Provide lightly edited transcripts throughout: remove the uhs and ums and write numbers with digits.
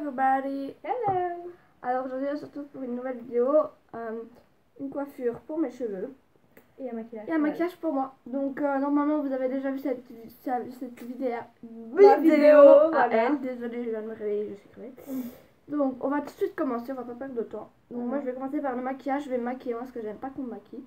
everybody! Hello! Alors aujourd'hui on se retrouve pour une nouvelle vidéo, une coiffure pour mes cheveux Et un maquillage. et un maquillage pour moi. Donc normalement vous avez déjà vu cette vidéo, à voilà. elle. Désolée, je viens de me réveiller, je suis crevée. Donc on va tout de suite commencer, on va pas perdre de temps. Donc moi je vais commencer par le maquillage, je vais me maquiller moi parce que j'aime pas qu'on me maquille.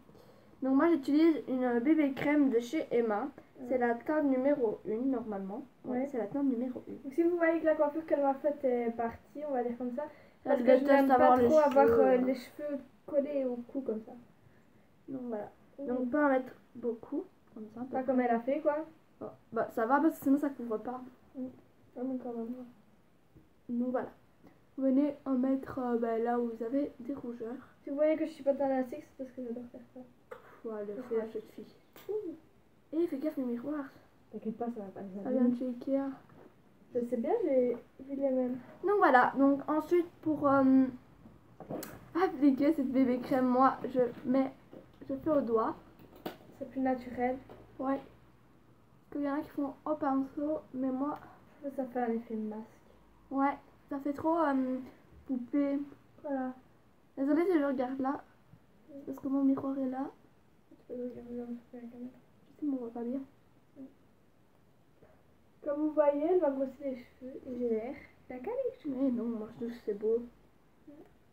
Donc moi j'utilise une bébé crème de chez Emma. C'est la teinte numéro 1 normalement. Ouais, c'est la teinte numéro 1. Donc si vous voyez que la coiffure qu'elle m'a faite est partie, on va dire comme ça, parce Elle que je déteste n'aime pas trop avoir cheveux, les cheveux collés au cou comme ça. Donc voilà. Donc on peut en mettre beaucoup, comme ça. Pas comme elle a fait quoi. Oh, bah ça va parce que sinon ça couvre pas. Ah, mais quand même. Donc voilà. Vous venez en mettre là où vous avez des rougeurs. Si vous voyez que je suis pas dans la six, c'est parce que j'adore faire ça. Voilà, le fait à cette fille. Et fais gaffe le miroir. T'inquiète pas, ça va pas les Ça vient de chez Ikea. Je sais bien, j'ai vu les mêmes. Donc voilà. Donc ensuite pour appliquer cette bébé crème, moi je fais au doigt. C'est plus naturel. Ouais. Parce qu'il y en a qui font au pinceau, mais moi, Ça fait un effet masque. ouais, ça fait trop poupée. Voilà. Désolée si je regarde là, parce que mon miroir est là. Tu peux regarder dans la caméra. Je sais, mais on voit pas bien. Comme vous voyez, elle va brosser les cheveux et j'ai l'air d'accord. Mais non, moi je trouve que c'est beau.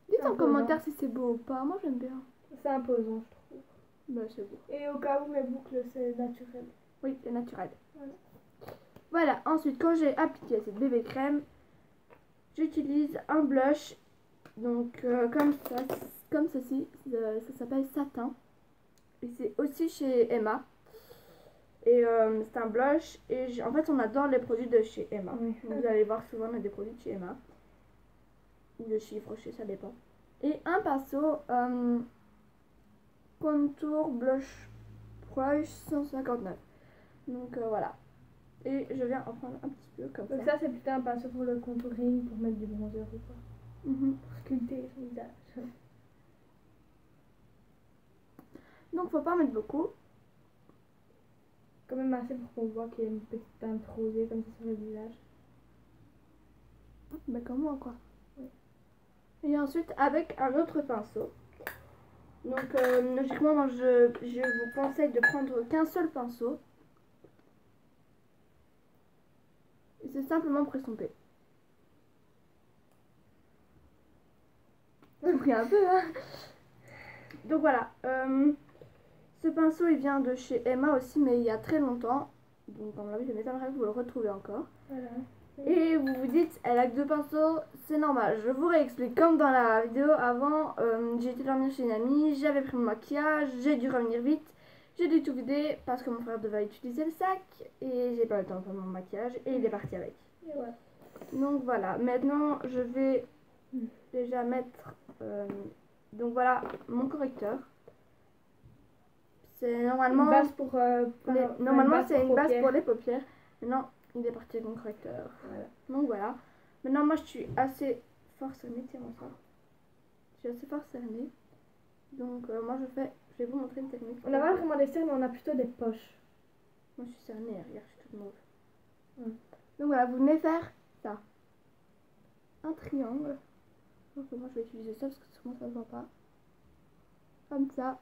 Dites en commentaire si c'est beau ou pas, moi j'aime bien. C'est imposant, je trouve. Bah c'est beau. Et au cas où mes boucles, c'est naturel. Oui, c'est naturel. Voilà. Voilà, ensuite quand j'ai appliqué cette bébé crème, j'utilise un blush. Donc comme ceci, ça s'appelle Satin. Et c'est aussi chez Emma. Et c'est un blush. Et en fait, on adore les produits de chez Emma. Oui. Donc, vous allez voir souvent, on a des produits de chez Emma. Ou de chez Yves, ça dépend. Et un pinceau Contour Blush Brush 159. Donc voilà. Et je viens en prendre un petit peu comme Donc ça. ça, c'est plutôt un pinceau pour le contouring, pour mettre du bronzer ou quoi. Pour sculpter son visage. Donc faut pas mettre beaucoup. Quand même assez pour qu'on voit qu'il y a une petite teinte rosée comme ça sur le visage. Mais comme moi quoi. Oui. Et ensuite avec un autre pinceau. Donc logiquement moi je vous conseille de prendre qu'un seul pinceau. Et c'est simplement pour estomper. J'ai pris un peu hein. Donc voilà. Ce pinceau il vient de chez Emma aussi mais il y a très longtemps. Donc à mon avis je m'étonnerais que vous le retrouvez encore. Voilà. Et vous vous dites, elle a que deux pinceaux, c'est normal. Je vous réexplique. Comme dans la vidéo avant, j'ai été dormir chez une amie, j'avais pris mon maquillage, j'ai dû revenir vite. J'ai dû tout vider parce que mon frère devait utiliser le sac et j'ai pas eu le temps de faire mon maquillage et il est parti avec. Et voilà. Donc voilà, maintenant je vais déjà mettre donc voilà mon correcteur. C'est normalement une base pour normalement c'est une base pour les paupières. Maintenant il est parti avec mon correcteur. Voilà. Donc voilà. Maintenant moi je suis assez fort cernée, tiens-moi ça. Je suis assez fort cernée. Donc moi je vais vous montrer une technique. On n'a pas vraiment des cernes, mais on a plutôt des poches. Moi je suis cernée, regarde, je suis toute mauve. Donc voilà, vous venez faire ça. Un triangle. Donc moi je vais utiliser ça parce que souvent ça ne se voit pas. Comme ça.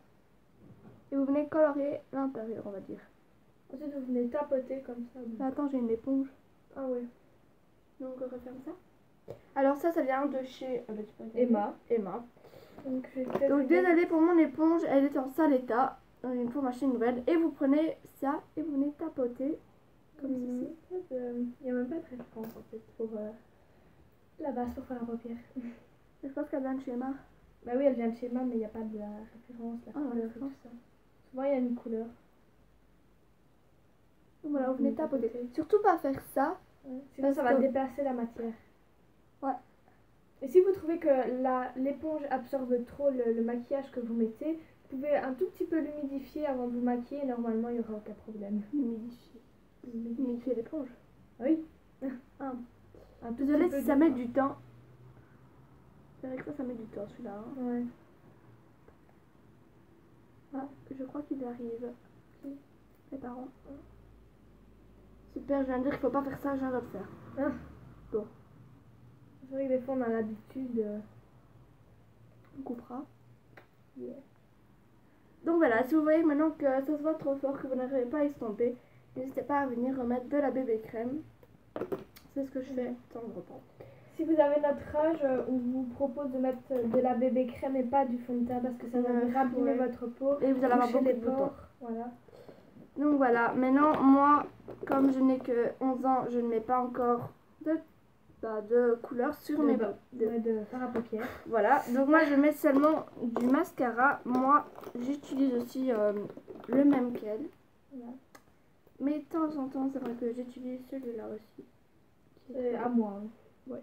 Et vous venez colorier l'intérieur, on va dire. Ensuite, vous venez tapoter comme ça. Là, attends, j'ai une éponge. Ah ouais. Donc on referme ça. Alors ça vient de chez Emma. Emma. Donc Désolée pour mon éponge, elle est en sale état. Il faut m'acheter une nouvelle. Et vous prenez ça et vous venez tapoter comme ceci. Il n'y a même pas de référence en fait pour la base pour faire la paupière. Je pense qu'elle vient de chez Emma. Bah oui, elle vient de chez Emma, mais il n'y a pas de la référence. La couleur, la référence. tout ça. Souvent, il y a une couleur. Donc voilà, vous venez tapoter. Surtout pas faire ça. Sinon, ça va déplacer la matière. Ouais. Et si vous trouvez que l'éponge absorbe trop le maquillage que vous mettez, vous pouvez un tout petit peu l'humidifier avant de vous maquiller. Normalement, il n'y aura aucun problème. Humidifier l'éponge. Oui. Désolée si ça met du temps. C'est vrai que ça met du temps celui-là. Hein. Ouais. Ah, je crois qu'il arrive. Les parents. Super, je viens de dire qu'il faut pas faire ça, je viens de le faire. Ah. Bon. Je vrai que des fois on a l'habitude. On coupera. Yeah. Donc voilà, si vous voyez maintenant que ça se voit trop fort, que vous n'arrivez pas à estomper, n'hésitez pas à venir remettre de la bébé crème. C'est ce que je fais de temps en temps. Si vous avez notre âge, on vous propose de mettre de la bébé crème et pas du fond de teint parce que ça va Ouais, abîmer ouais. votre peau. Et vous allez avoir toucher beaucoup les de boutons. pores. Voilà. Donc voilà, maintenant moi, comme je n'ai que 11 ans, je ne mets pas encore de couleur sur mes Ouais, bottes. de fard à paupières. Voilà, donc moi je mets seulement du mascara. Moi j'utilise aussi le même qu'elle. Voilà. Mais de temps en temps, c'est vrai que j'utilise celui-là aussi. C'est à moi. Hein. Ouais.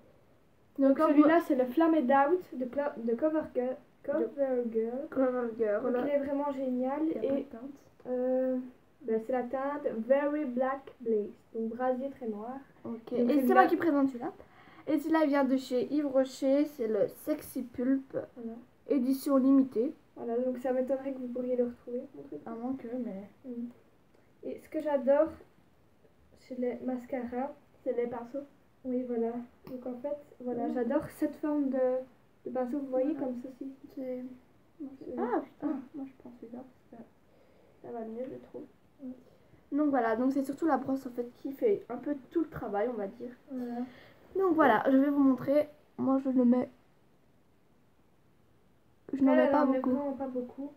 Donc comme celui-là c'est le Flamed Out de CoverGirl. CoverGirl. Donc il est vraiment génial. Il y a pas de Et teinte. ben, c'est la teinte Very Black Blaze. Donc brasier très noir. Ok, Donc, et c'est celui-là- moi qui présente celui-là. Et celui-là vient de chez Yves Rocher, c'est le Sexy Pulp, Voilà. édition limitée. Voilà, donc ça m'étonnerait que vous pourriez le retrouver. À moins que, mais... Et ce que j'adore chez les mascaras, C'est les pinceaux. oui voilà. Donc en fait, voilà, Mhm. j'adore cette forme de pinceau, vous voyez Voilà. comme ceci. C'est... Ah putain, moi je prends celui-là parce que ça va mieux, je trouve. Donc voilà, donc c'est surtout la brosse en fait qui fait un peu tout le travail, on va dire. Voilà. Donc voilà, je vais vous montrer. Moi je le mets. Je n'en mets pas Elle en met beaucoup. vraiment pas beaucoup.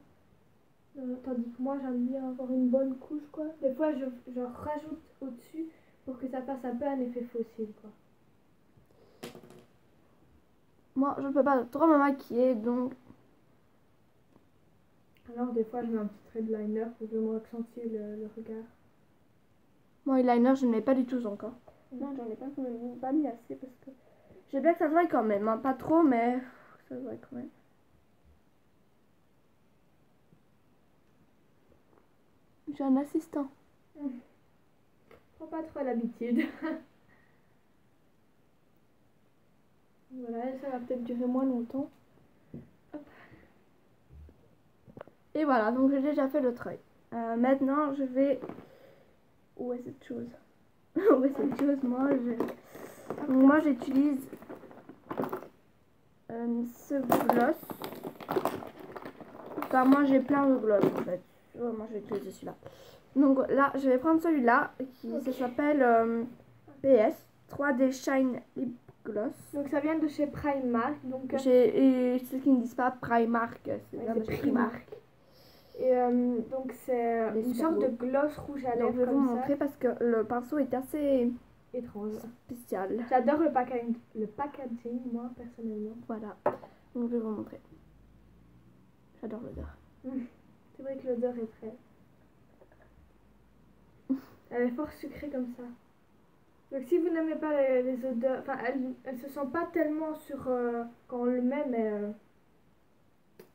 Tandis que moi j'aime bien avoir une bonne couche quoi. Des fois je rajoute au-dessus pour que ça fasse un peu un effet fossile quoi. Moi je ne peux pas trop me maquiller donc. Alors des fois je mets un petit trait de liner pour vraiment accentuer le regard. Mon eyeliner je ne mets pas du tout encore. Non, j'en ai pas quand même pas mis assez parce que. J'ai bien que ça se voit quand même, hein. Pas trop mais ça se voit quand même. J'ai un assistant. Prends pas trop l'habitude. Voilà, ça va peut-être durer moins longtemps. Hop. Et voilà, donc j'ai déjà fait l'autre œil. Maintenant, je vais... Où est cette chose? Où est cette chose? Moi, j'utilise ce gloss. Enfin, moi, j'ai plein de gloss, en fait. Moi, je vais utiliser celui-là. Donc là, je vais prendre celui-là, ça s'appelle PS 3D Shine Lip Gloss. Donc ça vient de chez Primark. Donc Et ceux qui ne disent pas Primark, c'est ouais, bien de c'est chez Primark. Primark. Et donc c'est Il est une super sorte beau. de gloss rouge à Donc je lèvres vais vous comme ça. montrer parce que le pinceau est assez Étrange. spécial. J'adore le packaging, moi personnellement. Voilà. Donc je vais vous montrer. J'adore l'odeur. C'est vrai que l'odeur est très... Elle est fort sucrée comme ça. Donc si vous n'aimez pas les odeurs, enfin elle se sent pas tellement sur quand on le met, mais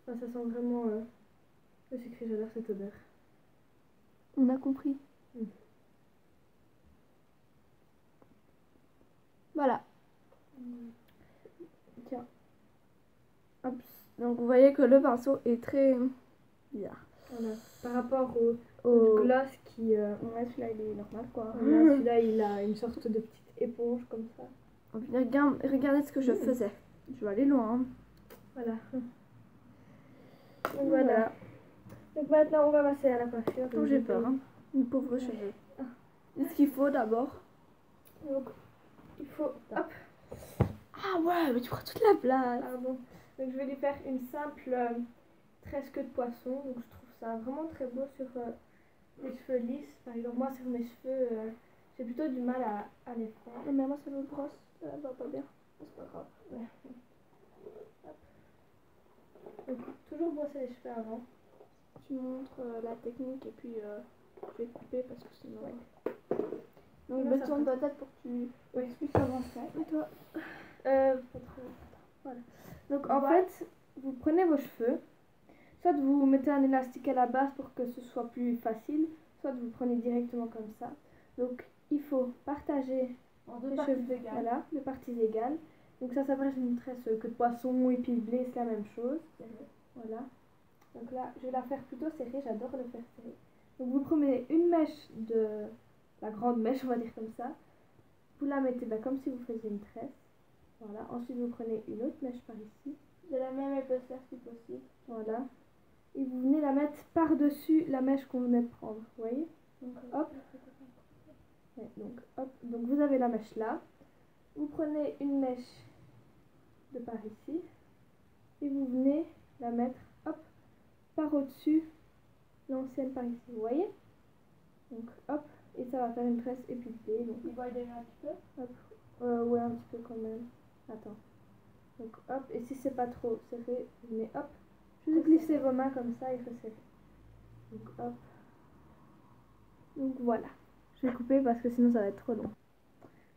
enfin, ça sent vraiment le sucré. J'adore cette odeur. On a compris. Voilà. Tiens. Hop. Donc vous voyez que le pinceau est très bizarre. Voilà. Par rapport au Au gloss qui... Ouais, celui-là il est normal quoi. celui-là il a une sorte de petite éponge comme ça. Regardez ce que je faisais. Je vais aller loin. Hein. Voilà. Donc voilà. Donc maintenant on va passer à la coiffure. Oh, j'ai peur. Hein. Mes pauvres cheveux. Ce qu'il faut d'abord. Donc il faut... Hop. Ah ouais, mais tu prends toute la place. Pardon. Donc je vais lui faire une simple tresse queue de poisson. Donc je trouve ça vraiment très beau sur les cheveux lisses. Par exemple moi sur mes cheveux j'ai plutôt du mal à les faire. Mais moi ça me brosse. Ça va pas bien. C'est pas grave. Ouais. Hop. Donc toujours brosser les cheveux avant. Tu montres la technique et puis je vais couper parce que sinon... Ouais. Donc Non, je ça tourne va. peut-être pour que tu Oui. puisses avancer. Et toi Pas trop. Voilà. Donc en fait, vous prenez vos cheveux, soit vous mettez un élastique à la base pour que ce soit plus facile, soit vous prenez directement comme ça. Donc il faut partager en les cheveux, voilà, de parties égales. Donc ça s'appelle une tresse queue de poisson et puis blé, c'est la même chose. Voilà. Donc là, je vais la faire plutôt serrée, j'adore le faire serré. Donc vous prenez une mèche de la grande mèche, on va dire comme ça. Vous la mettez comme si vous faisiez une tresse. Voilà, ensuite vous prenez une autre mèche par ici. De la même épaisseur si possible. Voilà. Et vous venez la mettre par-dessus la mèche qu'on venait de prendre. Vous voyez? Donc, Hop. Ouais, donc, hop. Donc vous avez la mèche là. Vous prenez une mèche de par ici. Et vous venez la mettre, hop, par au-dessus l'ancienne par ici. Vous voyez? Donc hop. Et ça va faire une tresse épilée. Donc, il va déjà un petit peu. hop. Ouais, un petit peu quand même. Attends. Donc hop. Et si c'est pas trop serré, vous venez hop. Juste glisser vos mains comme ça et resserrer. Donc hop. Donc voilà. Je vais couper parce que sinon ça va être trop long.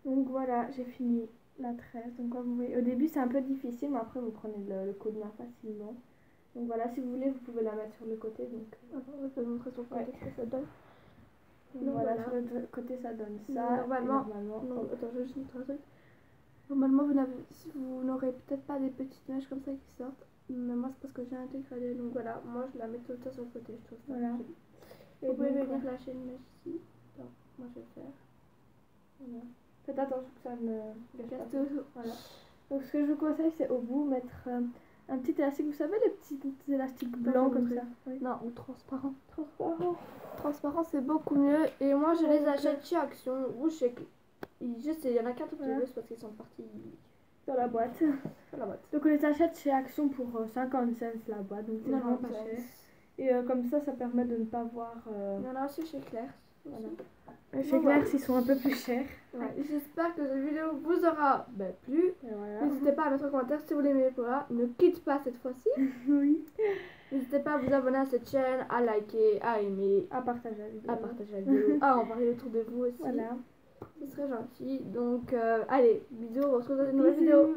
Donc voilà, j'ai fini la tresse. Donc comme vous voyez, au début c'est un peu difficile, mais après vous prenez le coup de main facilement. Donc voilà, si vous voulez, vous pouvez la mettre sur le côté. Donc On va te montrer sur le côté ce que ça donne. donc voilà, sur le côté ça donne ça. Normalement, hop. attends, je vais juste montrer un truc. Normalement, vous n'aurez peut-être pas des petites mèches comme ça qui sortent. Mais moi, c'est parce que j'ai intégré. Donc voilà, moi je la mets tout le temps sur le côté. Je trouve ça Voilà. joli. Et Vous pouvez donc, venir lâcher une mèche ici. Attends, moi je vais le faire. voilà. Faites attention que ça ne gâche pas. Tout. Voilà. Donc ce que je vous conseille, c'est au bout mettre un petit élastique. Vous savez les petits élastiques blancs comme ça? Oui. Non, ou transparent. Transparent. Transparent, c'est beaucoup mieux. Et moi, je les achète chez Action ou chez. Je sais, il y en a qu'un tout petit peu, c'est parce qu'ils sont partis Dans la boîte. sur la boîte. Donc on les achète chez Action pour 50 cents la boîte, donc c'est vraiment pas cher. Et comme ça permet de ne pas voir... Il y en a aussi chez Claire. Voilà. Chez Claire, ils sont un peu plus chers. Ouais. J'espère que cette vidéo vous aura plu. Et voilà. N'hésitez pas à mettre en commentaire si vous l'aimez. Voilà. Ne quitte pas cette fois-ci. Oui. N'hésitez pas à vous abonner à cette chaîne, à liker, à aimer, À partager la vidéo. à partager la vidéo, à en parler autour de vous aussi. Voilà. Ce serait gentil. Donc, allez, bisous, on se retrouve dans une nouvelle vidéo.